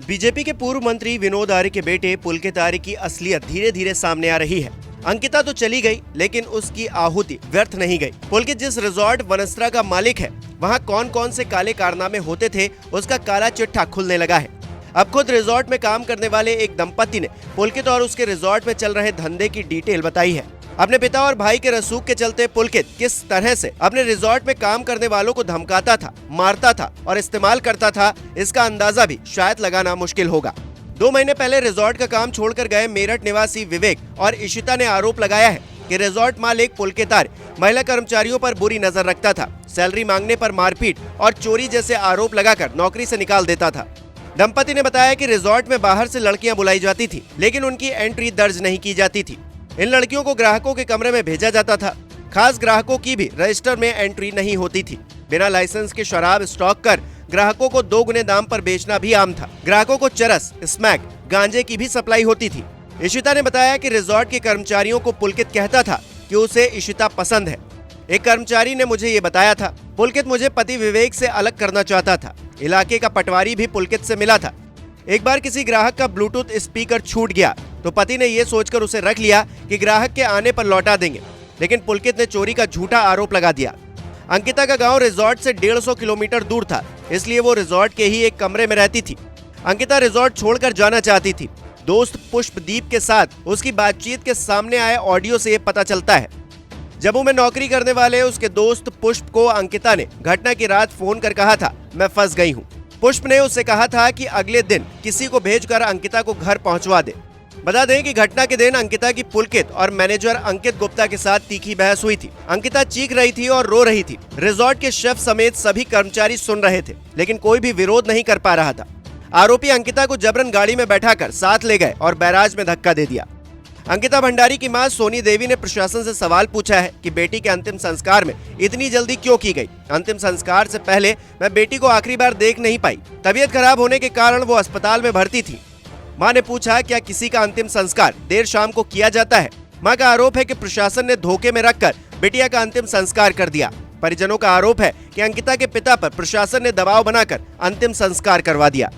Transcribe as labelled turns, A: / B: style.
A: BJP के पूर्व मंत्री विनोद आर्य के बेटे पुलकित आर्य की असलियत धीरे धीरे सामने आ रही है। अंकिता तो चली गई, लेकिन उसकी आहुति व्यर्थ नहीं गई। पुलकित जिस रिजॉर्ट वनस्त्रा का मालिक है, वहाँ कौन कौन से काले कारनामे होते थे, उसका काला चिट्ठा खुलने लगा है। अब खुद रिजॉर्ट में काम करने वाले एक दंपति ने पुलकित और उसके रिजॉर्ट में चल रहे धंधे की डिटेल बताई है। अपने पिता और भाई के रसूख के चलते पुलकित किस तरह से अपने रिजॉर्ट में काम करने वालों को धमकाता था, मारता था और इस्तेमाल करता था, इसका अंदाजा भी शायद लगाना मुश्किल होगा। 2 महीने पहले रिजॉर्ट का काम छोड़कर गए मेरठ निवासी विवेक और इशिता ने आरोप लगाया है कि रिजॉर्ट मालिक पुलकित आर्य महिला कर्मचारियों पर बुरी नजर रखता था, सैलरी मांगने पर मारपीट और चोरी जैसे आरोप लगाकर नौकरी से निकाल देता था। दंपति ने बताया कि रिजॉर्ट में बाहर से लड़कियां बुलाई जाती थी, लेकिन उनकी एंट्री दर्ज नहीं की जाती थी। इन लड़कियों को ग्राहकों के कमरे में भेजा जाता था। खास ग्राहकों की भी रजिस्टर में एंट्री नहीं होती थी। बिना लाइसेंस के शराब स्टॉक कर ग्राहकों को 2 गुने दाम पर बेचना भी आम था। ग्राहकों को चरस, स्मैक, गांजे की भी सप्लाई होती थी। इशिता ने बताया कि रिजॉर्ट के कर्मचारियों को पुलकित कहता था कि उसे इशिता पसंद है। एक कर्मचारी ने मुझे ये बताया था, पुलकित मुझे पति विवेक से अलग करना चाहता था। इलाके का पटवारी भी पुलकित से मिला था। एक बार किसी ग्राहक का ब्लूटूथ स्पीकर छूट गया तो पति ने ये सोचकर उसे रख लिया कि ग्राहक के आने पर लौटा देंगे, लेकिन पुलकित ने चोरी का झूठा आरोप लगा दिया। अंकिता का गांव रिजॉर्ट से 150 किलोमीटर दूर था, इसलिए वो रिजॉर्ट के ही एक कमरे में रहती थी। अंकिता रिजॉर्ट छोड़कर जाना चाहती थी। दोस्त पुष्पदीप के साथ उसकी बातचीत के सामने आए ऑडियो से ये पता चलता है। जम्मू में नौकरी करने वाले उसके दोस्त पुष्प को अंकिता ने घटना की रात फोन कर कहा था, मैं फंस गई हूँ। पुष्प ने उससे कहा था कि अगले दिन किसी को भेजकर अंकिता को घर पहुंचवा दे। बता दें कि घटना के दिन अंकिता की पुलकित और मैनेजर अंकित गुप्ता के साथ तीखी बहस हुई थी। अंकिता चीख रही थी और रो रही थी। रिजॉर्ट के शेफ समेत सभी कर्मचारी सुन रहे थे, लेकिन कोई भी विरोध नहीं कर पा रहा था। आरोपी अंकिता को जबरन गाड़ी में बैठाकर साथ ले गए और बैराज में धक्का दे दिया। अंकिता भंडारी की मां सोनी देवी ने प्रशासन से सवाल पूछा है कि बेटी के अंतिम संस्कार में इतनी जल्दी क्यों की गई। अंतिम संस्कार से पहले मैं बेटी को आखिरी बार देख नहीं पाई। तबीयत खराब होने के कारण वो अस्पताल में भर्ती थी। मां ने पूछा, क्या किसी का अंतिम संस्कार देर शाम को किया जाता है। मां का आरोप है कि प्रशासन ने धोखे में रखकर बिटिया का अंतिम संस्कार कर दिया। परिजनों का आरोप है कि अंकिता के पिता पर प्रशासन ने दबाव बनाकर अंतिम संस्कार करवा दिया।